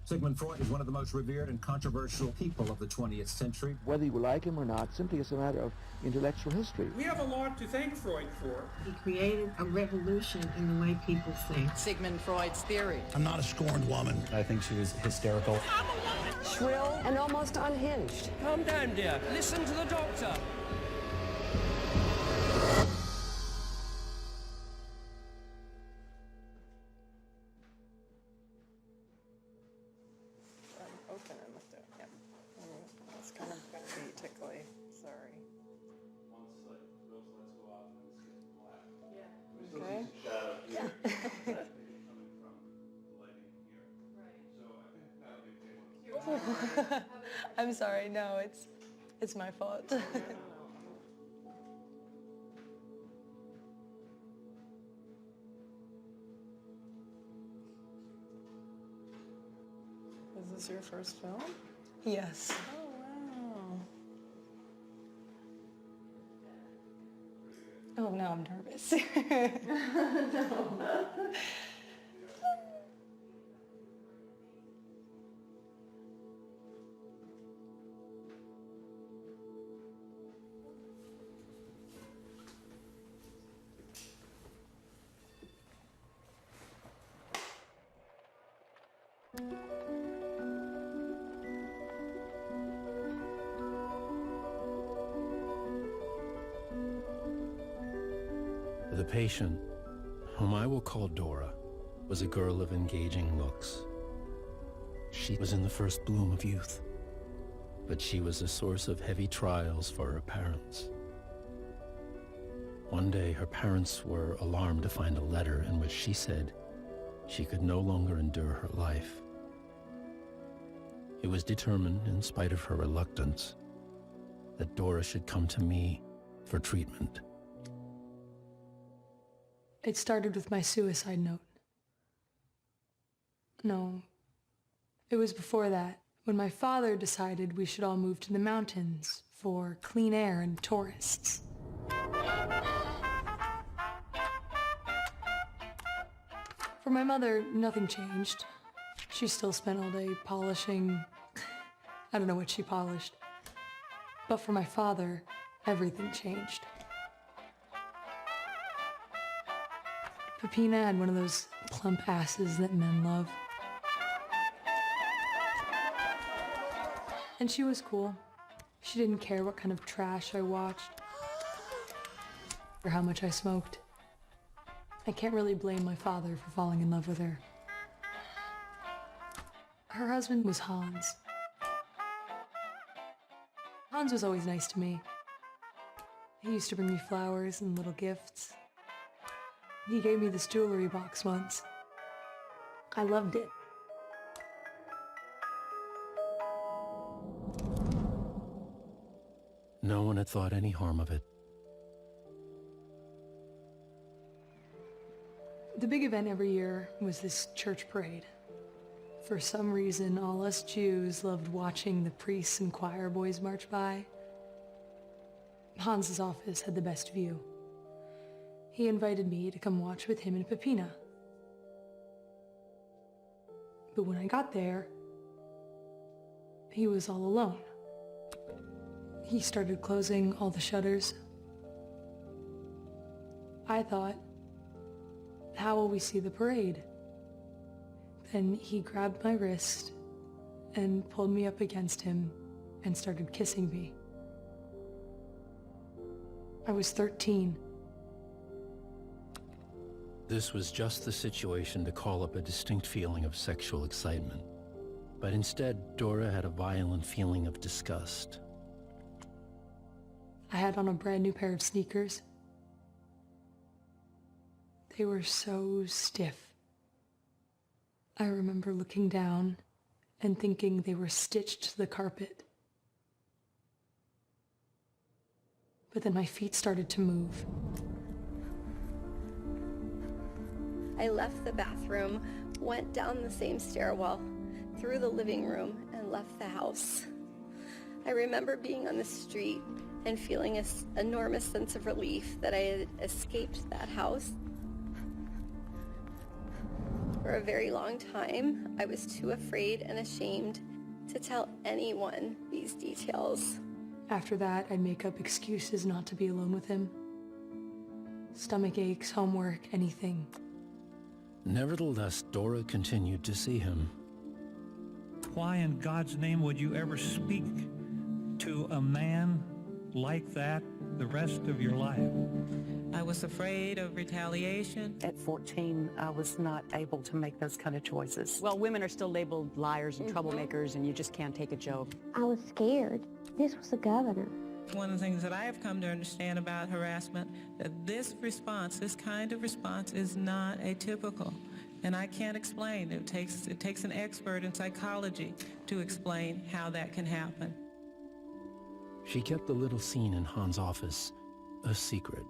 Sigmund Freud is one of the most revered and controversial people of the 20th century. Whether you like him or not, simply it's a matter of intellectual history. We have a lot to thank Freud for. He created a revolution in the way people think. Sigmund Freud's theory. I'm not a scorned woman. I think she was hysterical. I'm a woman! Shrill and almost unhinged. Calm down, dear. Listen to the doctor. Open and lift it. Yep. It's kind of going to be tickly. Sorry. Once like those lights go off and it's getting black. Yeah. We still Okay. see some shadow here. Yeah. That's maybe coming from the lighting here. Right. So I think that'll be a good one. I'm sorry. No, it's my fault. Is this your first film? Yes. Oh, wow. Oh, now I'm nervous. No. The patient, whom I will call Dora, was a girl of engaging looks. She was in the first bloom of youth, but she was a source of heavy trials for her parents. One day, her parents were alarmed to find a letter in which she said she could no longer endure her life. It was determined, in spite of her reluctance, that Dora should come to me for treatment. It started with my suicide note. No, it was before that, when my father decided we should all move to the mountains for clean air and tourists. For my mother, nothing changed. She still spent all day polishing. I don't know what she polished. But for my father, everything changed. Peppina had one of those plump asses that men love. And she was cool. She didn't care what kind of trash I watched or how much I smoked. I can't really blame my father for falling in love with her. Her husband was Hans. Hans was always nice to me. He used to bring me flowers and little gifts. He gave me this jewelry box once. I loved it. No one had thought any harm of it. The big event every year was this church parade. For some reason, all us Jews loved watching the priests and choir boys march by. Hans's office had the best view. He invited me to come watch with him and Peppina. But when I got there, he was all alone. He started closing all the shutters. I thought, how will we see the parade? Then he grabbed my wrist and pulled me up against him and started kissing me. I was 13. This was just the situation to call up a distinct feeling of sexual excitement. But instead, Dora had a violent feeling of disgust. I had on a brand new pair of sneakers. They were so stiff. I remember looking down and thinking they were stitched to the carpet. But then my feet started to move. I left the bathroom, went down the same stairwell, through the living room, and left the house. I remember being on the street and feeling an enormous sense of relief that I had escaped that house. For a very long time, I was too afraid and ashamed to tell anyone these details. After that, I'd make up excuses not to be alone with him. Stomach aches, homework, anything. Nevertheless, Dora continued to see him. Why in God's name would you ever speak to a man like that the rest of your life? I was afraid of retaliation. At 14, I was not able to make those kind of choices. Well, women are still labeled liars and troublemakers, and you just can't take a joke. I was scared. This was the governor. One of the things that I have come to understand about harassment, that this response, this kind of response, is not atypical. And I can't explain. It takes an expert in psychology to explain how that can happen. She kept the little scene in Hans' office a secret.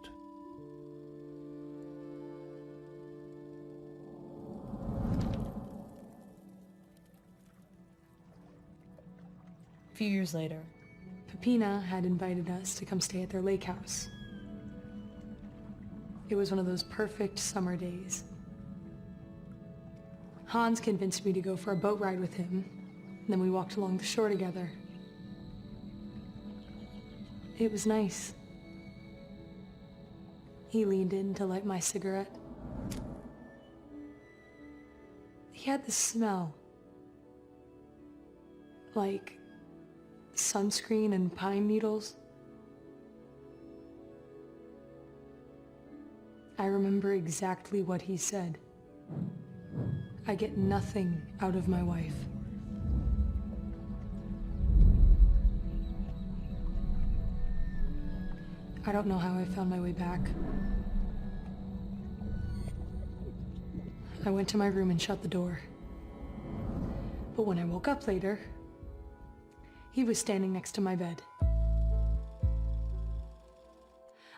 A few years later, Peppina had invited us to come stay at their lake house. It was one of those perfect summer days. Hans convinced me to go for a boat ride with him, and then we walked along the shore together. It was nice. He leaned in to light my cigarette. He had this smell, like sunscreen and pine needles. I remember exactly what he said. I get nothing out of my wife. I don't know how I found my way back. I went to my room and shut the door. But when I woke up later, he was standing next to my bed.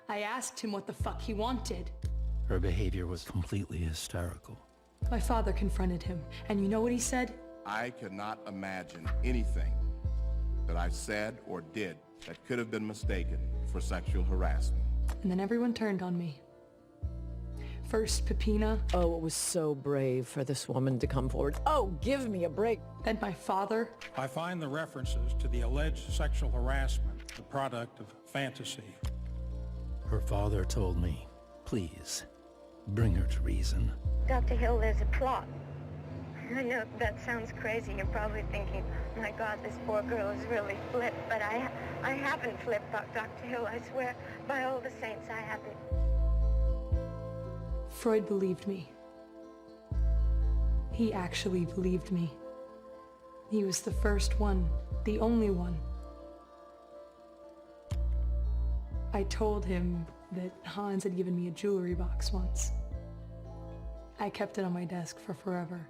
I asked him what the fuck he wanted. Her behavior was completely hysterical. My father confronted him, and you know what he said? I cannot imagine anything that I said or did that could have been mistaken for sexual harassment. And then everyone turned on me. First, Peppina. Oh, it was so brave for this woman to come forward. Oh, give me a break. Then my father. I find the references to the alleged sexual harassment the product of fantasy. Her father told me, please, bring her to reason. Dr. Hill, there's a plot. I know that sounds crazy. You're probably thinking, my God, this poor girl is really flipped. But I haven't flipped, Dr. Hill. I swear, by all the saints, I haven't. Freud believed me. He actually believed me. He was the first one, the only one. I told him that Hans had given me a jewelry box once. I kept it on my desk for forever.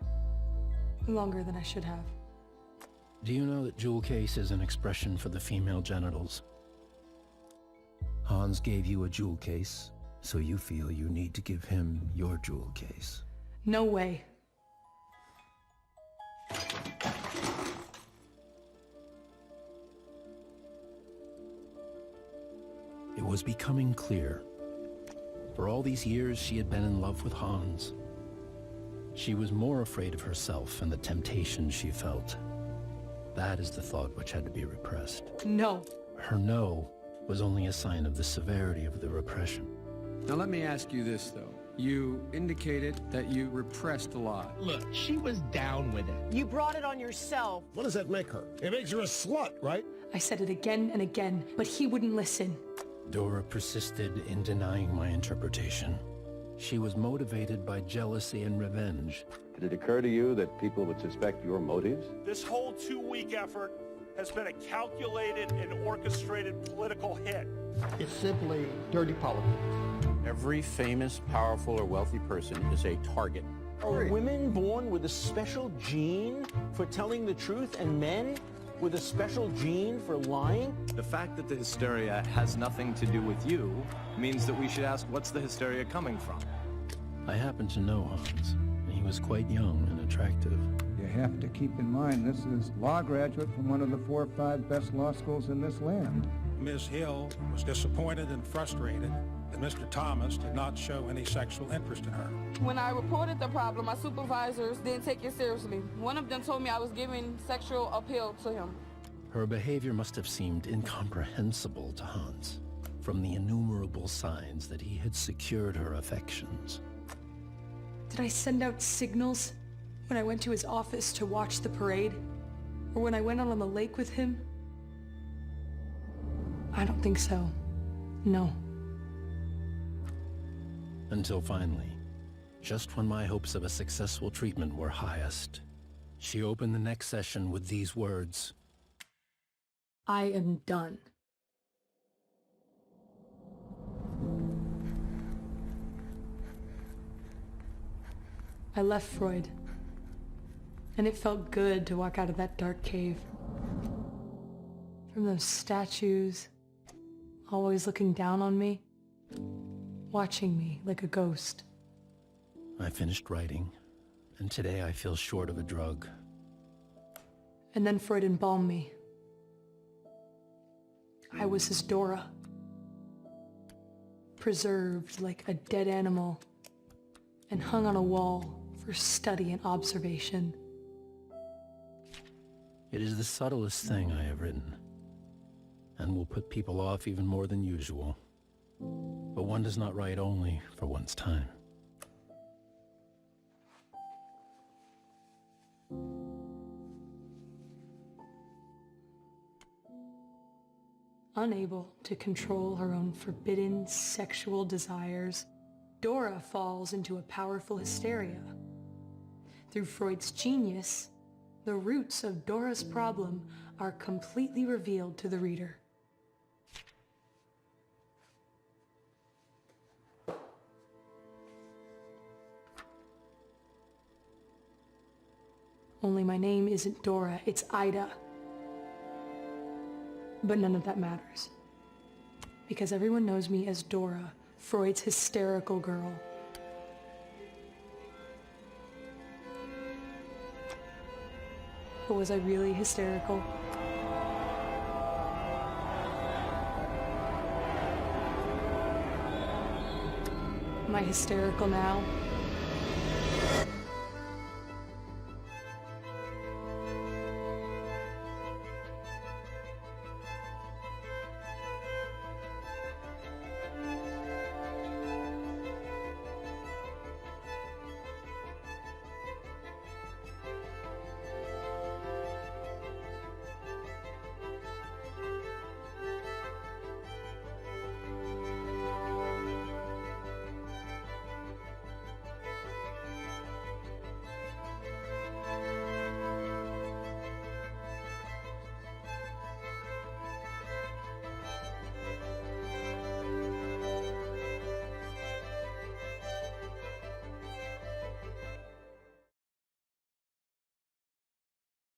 Longer than I should have. Do you know that jewel case is an expression for the female genitals? Hans gave you a jewel case, so you feel you need to give him your jewel case. No way. It was becoming clear. For all these years, she had been in love with Hans. She was more afraid of herself and the temptation she felt. That is the thought which had to be repressed. No. Her no was only a sign of the severity of the repression. Now let me ask you this, though. You indicated that you repressed a lot. Look, she was down with it. You brought it on yourself. What does that make her? It makes her a slut, right? I said it again and again, but he wouldn't listen. Dora persisted in denying my interpretation. She was motivated by jealousy and revenge. Did it occur to you that people would suspect your motives? This whole 2-week effort has been a calculated and orchestrated political hit. It's simply dirty politics. Every famous, powerful, or wealthy person is a target. Are women born with a special gene for telling the truth and men with a special gene for lying? The fact that the hysteria has nothing to do with you means that we should ask, what's the hysteria coming from? I happen to know Hans. He was quite young and attractive. You have to keep in mind this is law graduate from one of the 4 or 5 best law schools in this land. Ms. Hill was disappointed and frustrated that Mr. Thomas did not show any sexual interest in her. When I reported the problem, my supervisors didn't take it seriously. One of them told me I was giving sexual appeal to him. Her behavior must have seemed incomprehensible to Hans, from the innumerable signs that he had secured her affections. Did I send out signals when I went to his office to watch the parade? Or when I went out on the lake with him? I don't think so. No. Until finally, just when my hopes of a successful treatment were highest, she opened the next session with these words. I am done. I left Freud, and it felt good to walk out of that dark cave. From those statues, always looking down on me, watching me like a ghost. I finished writing, and today I feel short of a drug. And then Freud embalmed me. I was his Dora, preserved like a dead animal and hung on a wall for study and observation. It is the subtlest thing I have written, and will put people off even more than usual. But one does not write only for one's time. Unable to control her own forbidden sexual desires, Dora falls into a powerful hysteria. Through Freud's genius, the roots of Dora's problem are completely revealed to the reader. Only my name isn't Dora, it's Ida. But none of that matters, because everyone knows me as Dora, Freud's hysterical girl. But was I really hysterical? Am I hysterical now?